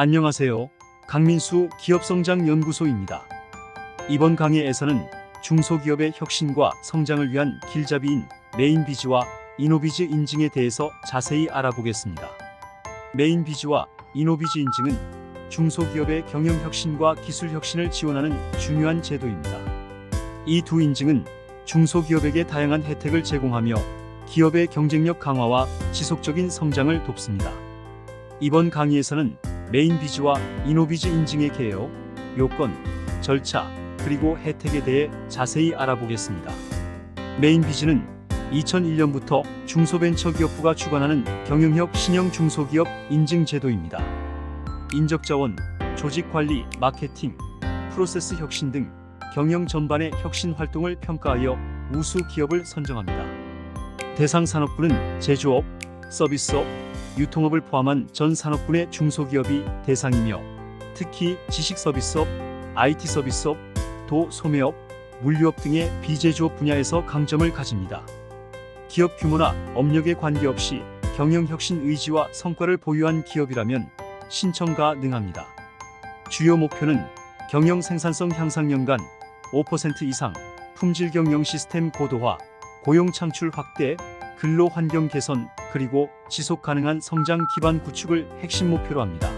안녕하세요. 강민수 기업성장연구소입니다. 이번 강의에서는 중소기업의 혁신과 성장을 위한 길잡이인 메인비즈와 이노비즈 인증에 대해서 자세히 알아보겠습니다. 메인비즈와 이노비즈 인증은 중소기업의 경영혁신과 기술혁신을 지원하는 중요한 제도입니다. 이 두 인증은 중소기업에게 다양한 혜택을 제공하며 기업의 경쟁력 강화와 지속적인 성장을 돕습니다. 이번 강의에서는 메인비즈와 이노비즈 인증의 개요, 요건, 절차, 그리고 혜택에 대해 자세히 알아보겠습니다. 메인비즈는 2001년부터 중소벤처기업부가 주관하는 경영력 신형 중소기업 인증 제도입니다. 인적자원, 조직관리, 마케팅, 프로세스 혁신 등 경영 전반의 혁신 활동을 평가하여 우수 기업을 선정합니다. 대상 산업군은 제조업, 서비스업, 유통업을 포함한 전 산업군의 중소기업이 대상이며 특히 지식서비스업, IT서비스업, 소매업, 물류업 등의 비제조업 분야에서 강점을 가집니다. 기업 규모나 업력에 관계없이 경영혁신 의지와 성과를 보유한 기업이라면 신청 가능합니다. 주요 목표는 경영 생산성 향상 연간 5% 이상, 품질 경영 시스템 고도화, 고용 창출 확대, 근로 환경 개선, 그리고 지속 가능한 성장 기반 구축을 핵심 목표로 합니다.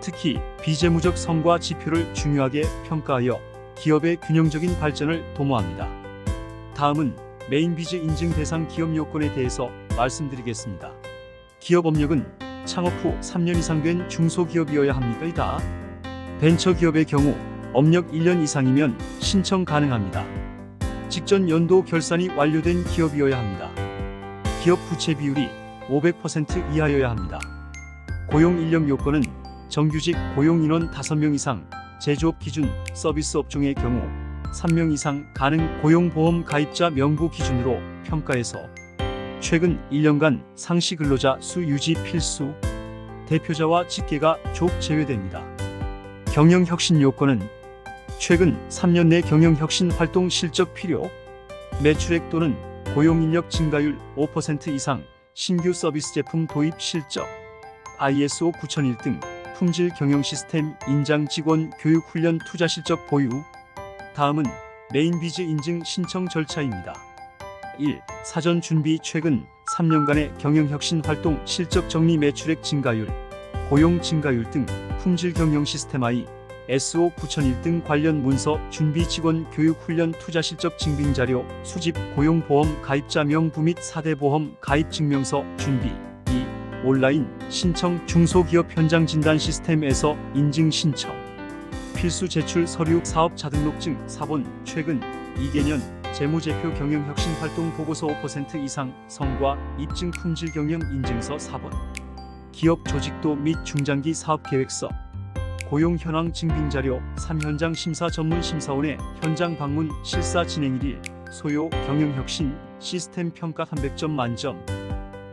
특히 비재무적 성과 지표를 중요하게 평가하여 기업의 균형적인 발전을 도모합니다. 다음은 메인비즈 인증 대상 기업 요건에 대해서 말씀드리겠습니다. 기업 업력은 창업 후 3년 이상 된 중소기업이어야 합니다. 벤처기업의 경우 업력 1년 이상이면 신청 가능합니다. 직전 연도 결산이 완료된 기업이어야 합니다. 기업 부채 비율이 500% 이하여야 합니다. 고용 인력 요건은 정규직 고용 인원 5명 이상, 제조업 기준 서비스 업종의 경우 3명 이상 가능 고용보험 가입자 명부 기준으로 평가해서 최근 1년간 상시 근로자 수 유지 필수, 대표자와 직계가 족 제외됩니다. 경영혁신 요건은 최근 3년 내 경영혁신 활동 실적 필요, 매출액 또는 고용인력 증가율 5% 이상, 신규 서비스 제품 도입 실적, ISO 9001 등 품질 경영 시스템 인장 직원 교육 훈련 투자 실적 보유. 다음은 메인비즈 인증 신청 절차입니다. 1. 사전 준비 최근 3년간의 경영혁신 활동 실적 정리 매출액 증가율, 고용 증가율 등 품질 경영 시스템 ISO 9001 등 관련 문서 준비 직원 교육 훈련 투자 실적 증빙 자료 수집 고용보험 가입자 명부 및 4대 보험 가입 증명서 준비. 2. 온라인 신청 중소기업 현장 진단 시스템에서 인증 신청. 필수 제출 서류 사업자 등록증 4번 최근 2개년 재무제표 경영혁신 활동 보고서 5% 이상 성과 입증 품질 경영 인증서 4번. 기업 조직도 및 중장기 사업 계획서. 고용 현황 증빙 자료 3. 현장 심사 전문 심사원의 현장 방문 실사 진행일. 소요 경영혁신 시스템 평가 300점 만점.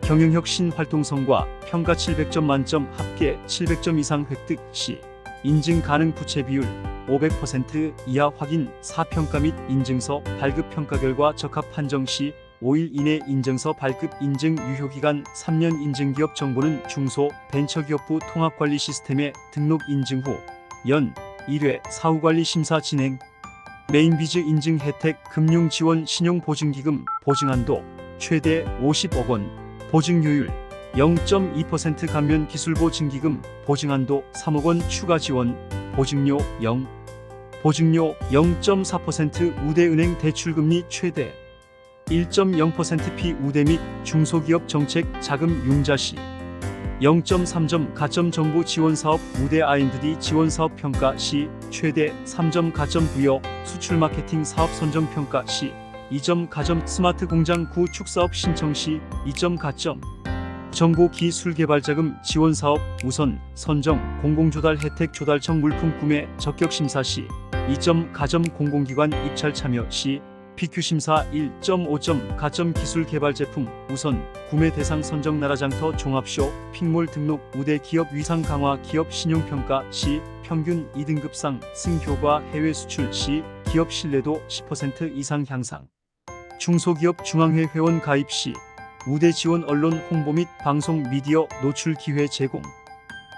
경영혁신 활동 성과 평가 700점 만점 합계 700점 이상 획득 시 인증 가능 부채 비율 500% 이하 확인 4평가 및 인증서 발급 평가 결과 적합 판정 시 5일 이내 인증서 발급 인증 유효기간 3년 인증기업 정보는 중소 벤처기업부 통합관리 시스템에 등록 인증 후 연 1회 사후관리 심사 진행. 메인비즈 인증 혜택 금융지원 신용보증기금 보증한도 최대 50억 원, 보증료율 0.2% 감면 기술보증기금 보증한도 3억 원 추가 지원, 보증료 0, 보증료 0.4% 우대은행 대출금리 최대 1.0% 피우대 및 중소기업 정책 자금 융자 시 0.3점 가점 정보 지원사업 우대 R&D 지원사업 평가 시 최대 3점 가점 부여 수출 마케팅 사업 선정 평가 시 2점 가점 스마트 공장 구축 사업 신청 시 2점 가점 정보 기술 개발 자금 지원 사업 우선 선정 공공조달 혜택 조달청 물품 구매 적격 심사 시 2점 가점 공공기관 입찰 참여 시 PQ 심사 1.5점 가점 기술 개발 제품 우선 구매 대상 선정 나라장터 종합쇼 픽몰 등록 우대 기업 위상 강화 기업 신용평가 시 평균 2등급상 승효과 해외 수출 시 기업 신뢰도 10% 이상 향상. 중소기업 중앙회 회원 가입 시 우대 지원 언론 홍보 및 방송 미디어 노출 기회 제공.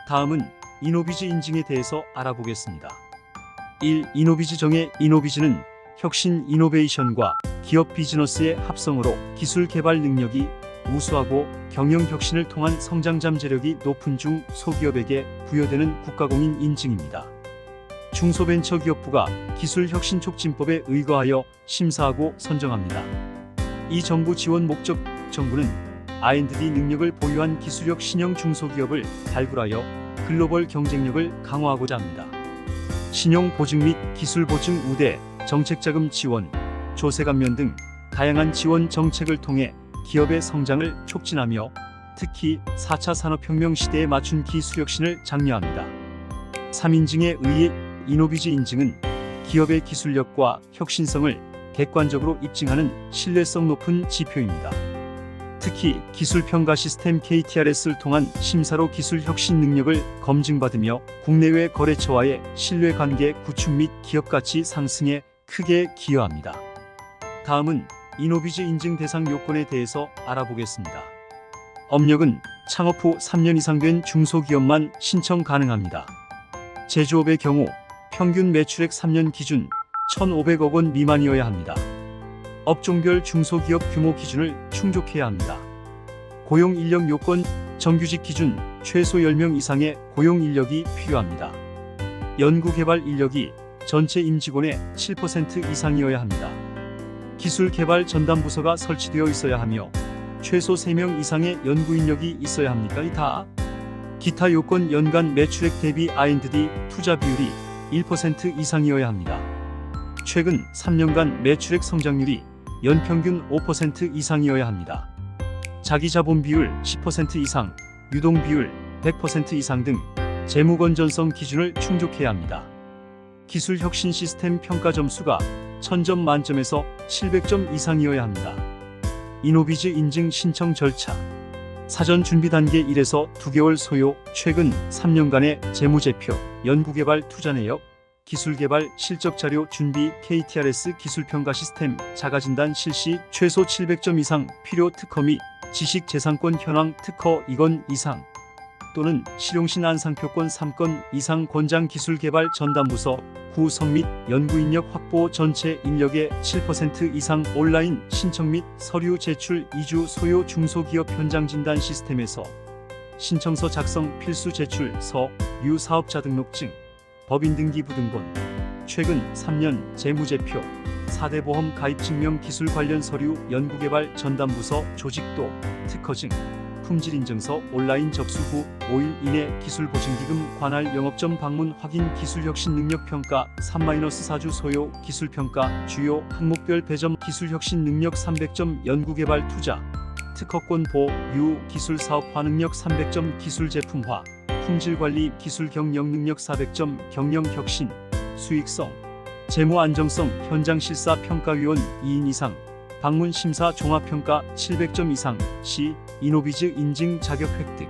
다음은 이노비즈 인증에 대해서 알아보겠습니다. 1. 이노비즈 정의. 이노비즈는 혁신 이노베이션과 기업 비즈니스의 합성으로 기술 개발 능력이 우수하고 경영 혁신을 통한 성장 잠재력이 높은 중소기업에게 부여되는 국가공인 인증입니다. 중소벤처기업부가 기술혁신촉진법에 의거하여 심사하고 선정합니다. 이 정부 지원 목적. 정부는 R&D 능력을 보유한 기술력 신형 중소기업을 발굴하여 글로벌 경쟁력을 강화하고자 합니다. 신용 보증 및 기술 보증 우대, 정책자금 지원, 조세 감면 등 다양한 지원 정책을 통해 기업의 성장을 촉진하며 특히 4차 산업혁명 시대에 맞춘 기술혁신을 장려합니다. 3인증에 의해 이노비즈 인증은 기업의 기술력과 혁신성을 객관적으로 입증하는 신뢰성 높은 지표입니다. 특히 기술평가 시스템 KTRS를 통한 심사로 기술혁신 능력을 검증받으며 국내외 거래처와의 신뢰관계 구축 및 기업가치 상승에 크게 기여합니다. 다음은 이노비즈 인증 대상 요건에 대해서 알아보겠습니다. 업력은 창업 후 3년 이상 된 중소기업만 신청 가능합니다. 제조업의 경우 평균 매출액 3년 기준 1,500억 원 미만이어야 합니다. 업종별 중소기업 규모 기준을 충족해야 합니다. 고용 인력 요건. 정규직 기준 최소 10명 이상의 고용 인력이 필요합니다. 연구개발 인력이 전체 임직원의 7% 이상이어야 합니다. 기술개발 전담부서가 설치되어 있어야 하며 최소 3명 이상의 연구인력이 있어야 합니까? 다. 기타 요건. 연간 매출액 대비 R&D 투자 비율이 1% 이상이어야 합니다. 최근 3년간 매출액 성장률이 연평균 5% 이상이어야 합니다. 자기자본 비율 10% 이상, 유동 비율 100% 이상 등 재무 건전성 기준을 충족해야 합니다. 기술 혁신 시스템 평가 점수가 1000점 만점에서 700점 이상이어야 합니다. 이노비즈 인증 신청 절차. 사전 준비 단계 1에서 2개월 소요. 최근 3년간의 재무제표, 연구개발 투자 내역, 기술개발 실적자료 준비, KTRS 기술평가 시스템, 자가진단 실시, 최소 700점 이상 필요. 특허 및 지식재산권 현황. 특허 2건 이상 또는 실용신 안상표권 3건 이상. 권장 기술개발 전담부서 구성 및 연구인력 확보. 전체 인력의 7% 이상. 온라인 신청 및 서류 제출. 2주 소요. 중소기업 현장 진단 시스템에서 신청서 작성. 필수 제출 서, 유 사업자 등록증, 법인 등기부 등본, 최근 3년 재무제표, 4대 보험 가입 증명. 기술 관련 서류, 연구개발 전담부서 조직도, 특허증, 품질인증서. 온라인 접수 후 5일 이내 기술보증기금 관할 영업점 방문 확인. 기술혁신 능력평가 3-4주 소요. 기술평가 주요 항목별 배점. 기술혁신 능력 300점. 연구개발 투자, 특허권 보유. 기술사업화 능력 300점. 기술제품화, 품질관리, 기술 경영 능력 400점. 경영혁신, 수익성, 재무 안정성. 현장 실사 평가위원 2인 이상. 방문 심사 종합평가 700점 이상 시. 이노비즈 인증 자격 획득.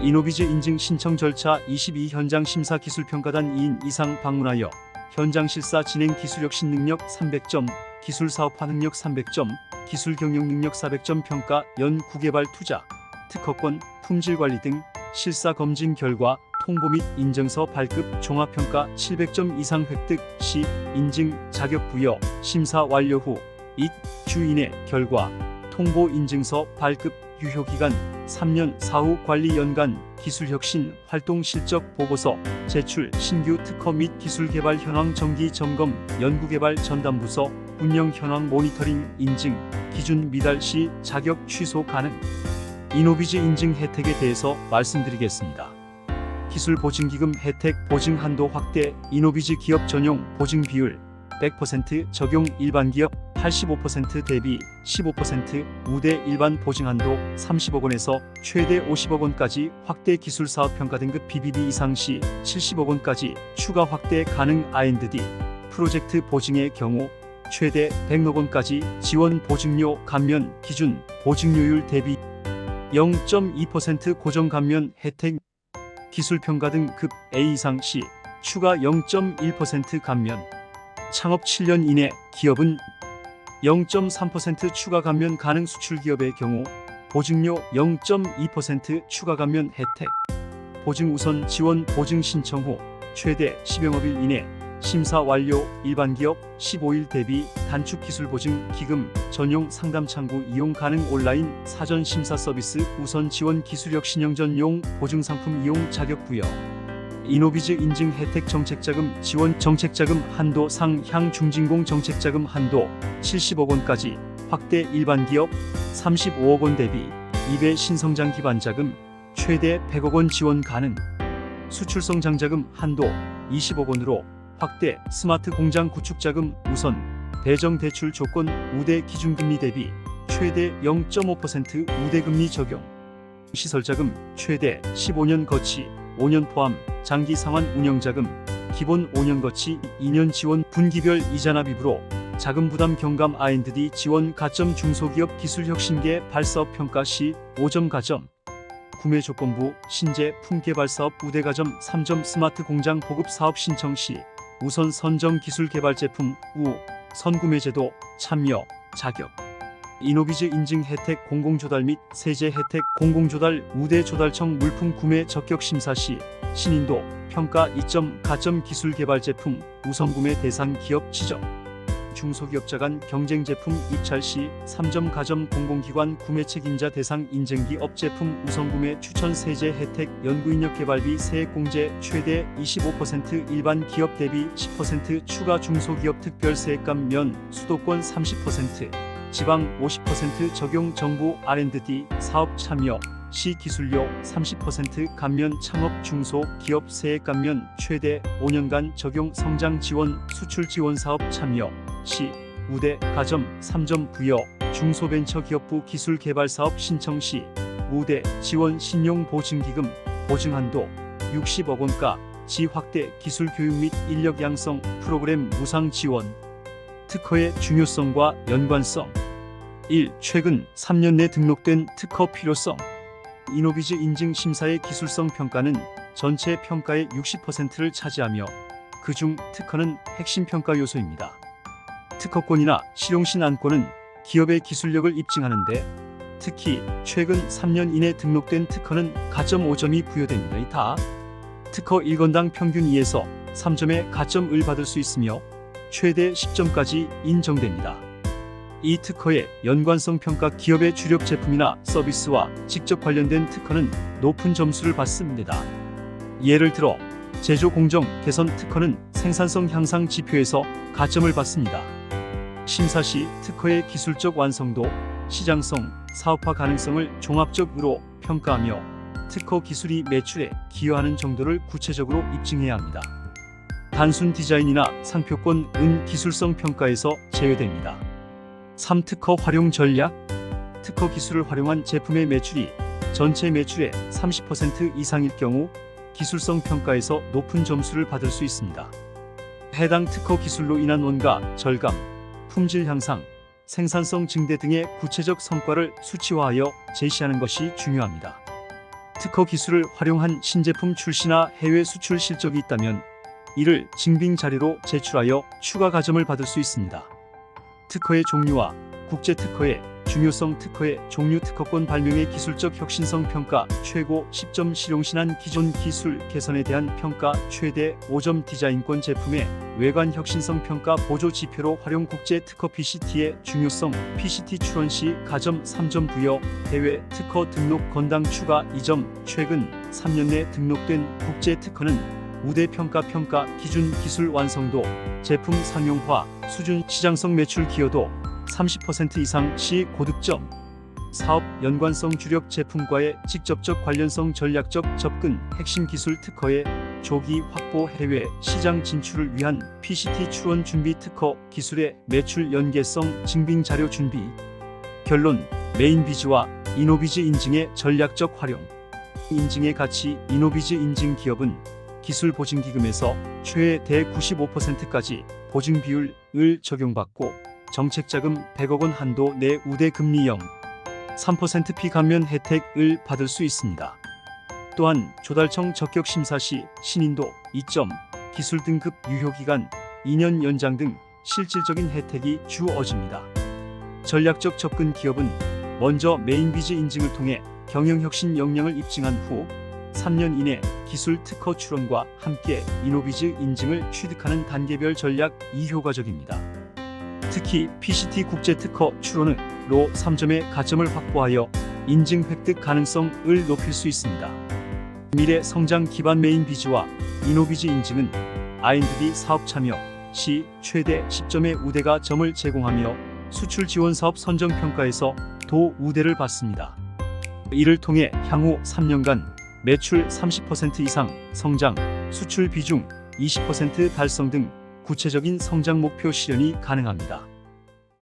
이노비즈 인증 신청 절차. 22 현장 심사 기술평가단 2인 이상 방문하여 현장 실사 진행. 기술혁신 능력 300점, 기술사업화 능력 300점, 기술경영 능력 400점. 평가, 연구개발 투자, 특허권, 품질관리 등 실사 검증 결과 통보 및 인증서 발급. 종합평가 700점 이상 획득 시. 인증 자격 부여. 심사 완료 후 2주 이내 결과 통보 인증서 발급. 유효기간 3년. 사후 관리. 연간 기술혁신 활동 실적 보고서 제출. 신규 특허 및 기술개발 현황 정기 점검. 연구개발 전담부서 운영 현황 모니터링. 인증 기준 미달 시 자격 취소 가능. 이노비즈 인증 혜택에 대해서 말씀드리겠습니다. 기술보증기금 혜택. 보증 한도 확대. 이노비즈 기업 전용 보증 비율 100% 적용. 일반 기업 85% 대비 15% 우대. 일반 보증 한도 30억 원에서 최대 50억 원까지 확대. 기술사업평가 등급 BBB 이상 시 70억 원까지 추가 확대 가능. R&D 프로젝트 보증의 경우 최대 100억 원까지 지원. 보증료 감면 기준 보증료율 대비 0.2% 고정 감면 혜택. 기술평가 등 급 A 이상 시 추가 0.1% 감면. 창업 7년 이내 기업은 0.3% 추가 감면 가능. 수출기업의 경우 보증료 0.2% 추가 감면 혜택. 보증 우선 지원 보증 신청 후 최대 10영업일 이내 심사 완료. 일반기업 15일 대비 단축 기술 보증 기금 전용 상담 창구 이용 가능. 온라인 사전 심사 서비스 우선 지원 기술력 신형 전용 보증 상품 이용 자격 부여. 이노비즈 인증 혜택 정책자금 지원. 정책자금 한도 상향. 중진공 정책자금 한도 70억 원까지 확대. 일반기업 35억 원 대비 2배. 신성장 기반자금 최대 100억 원 지원 가능. 수출성 장자금 한도 20억 원으로 확대. 스마트 공장 구축자금 우선 배정 대출 조건 우대. 기준금리 대비 최대 0.5% 우대금리 적용. 시설자금 최대 15년 거치 5년 포함. 장기 상환 운영자금 기본 5년 거치 2년 지원. 분기별 이자납입으로 자금 부담 경감. R&D 지원 가점. 중소기업 기술혁신계 발사업 평가 시 5점 가점. 구매 조건부 신제품 개발 사업 우대 가점 3점. 스마트 공장 보급 사업 신청 시 우선 선정 기술 개발 제품 우 선구매 제도 참여 자격. 이노비즈 인증 혜택 공공조달 및 세제 혜택 공공조달 우대. 조달청 물품 구매 적격 심사 시 신인도 평가 2점 가점. 기술 개발 제품 우선 구매 대상 기업 지정. 중소기업자 간 경쟁 제품 입찰 시 3점 가점. 공공기관 구매 책임자 대상 인증기업 제품 우선 구매 추천. 세제 혜택 연구인력 개발비 세액공제 최대 25% 일반 기업 대비 10% 추가. 중소기업 특별 세액감 면 수도권 30% 지방 50% 적용. 정부 R&D 사업 참여 시 기술료 30% 감면. 창업 중소기업 세액 감면 최대 5년간 적용. 성장 지원 수출 지원 사업 참여 시 우대 가점 3점 부여. 중소벤처기업부 기술 개발 사업 신청 시 우대 지원. 신용보증기금 보증 한도 60억 원가 지 확대. 기술 교육 및 인력 양성 프로그램 무상 지원. 특허의 중요성과 연관성. 1. 최근 3년 내 등록된 특허 필요성. 이노비즈 인증 심사의 기술성 평가는 전체 평가의 60%를 차지하며 그중 특허는 핵심 평가 요소입니다. 특허권이나 실용신 안건은 기업의 기술력을 입증하는데 특히 최근 3년 이내 등록된 특허는 가점 5점이 부여됩니다. 이타 특허 1건당 평균 2에서 3점의 가점을 받을 수 있으며 최대 10점까지 인정됩니다. 이 특허의 연관성 평가 기업의 주력 제품이나 서비스와 직접 관련된 특허는 높은 점수를 받습니다. 예를 들어 제조 공정 개선 특허는 생산성 향상 지표에서 가점을 받습니다. 심사 시 특허의 기술적 완성도, 시장성, 사업화 가능성을 종합적으로 평가하며 특허 기술이 매출에 기여하는 정도를 구체적으로 입증해야 합니다. 단순 디자인이나 상표권은 기술성 평가에서 제외됩니다. 3. 특허 활용 전략. 특허 기술을 활용한 제품의 매출이 전체 매출의 30% 이상일 경우 기술성 평가에서 높은 점수를 받을 수 있습니다. 해당 특허 기술로 인한 원가 절감, 품질 향상, 생산성 증대 등의 구체적 성과를 수치화하여 제시하는 것이 중요합니다. 특허 기술을 활용한 신제품 출시나 해외 수출 실적이 있다면 이를 증빙 자료로 제출하여 추가 가점을 받을 수 있습니다. 특허의 종류와 국제 특허의 중요성. 특허의 종류. 특허권 발명의 기술적 혁신성 평가 최고 10점. 실용신안 기존 기술 개선에 대한 평가 최대 5점. 디자인권 제품의 외관 혁신성 평가 보조 지표로 활용. 국제 특허 PCT의 중요성 PCT 출원 시 가점 3점 부여. 해외 특허 등록 건당 추가 2점. 최근 3년 내 등록된 국제 특허는 우대 평가 기준 기술 완성도, 제품 상용화 수준, 시장성 매출 기여도 30% 이상 시 고득점. 사업 연관성 주력 제품과의 직접적 관련성. 전략적 접근 핵심 기술. 특허의 조기 확보. 해외 시장 진출을 위한 PCT 출원 준비. 특허 기술의 매출 연계성 증빙 자료 준비. 결론. 메인비즈와 이노비즈 인증의 전략적 활용. 인증의 가치. 이노비즈 인증 기업은 기술 보증기금에서 최대 95%까지 보증 비율을 적용받고 정책자금 100억 원 한도 내 우대 금리 0.3% 피감면 혜택을 받을 수 있습니다. 또한 조달청 적격 심사 시 신인도 2점, 기술 등급 유효기간 2년 연장 등 실질적인 혜택이 주어집니다. 전략적 접근. 기업은 먼저 메인비즈 인증을 통해 경영혁신 역량을 입증한 후 3년 이내 기술 특허 출원과 함께 이노비즈 인증을 취득하는 단계별 전략이 효과적입니다. 특히 PCT 국제 특허 출원으로 3점의 가점을 확보하여 인증 획득 가능성을 높일 수 있습니다. 미래 성장 기반 메인 비즈와 이노비즈 인증은 R&D 사업 참여 시 최대 10점의 우대가 점을 제공하며 수출 지원 사업 선정 평가에서 도 우대를 받습니다. 이를 통해 향후 3년간 매출 30% 이상 성장, 수출 비중 20% 달성 등 구체적인 성장 목표 실현이 가능합니다.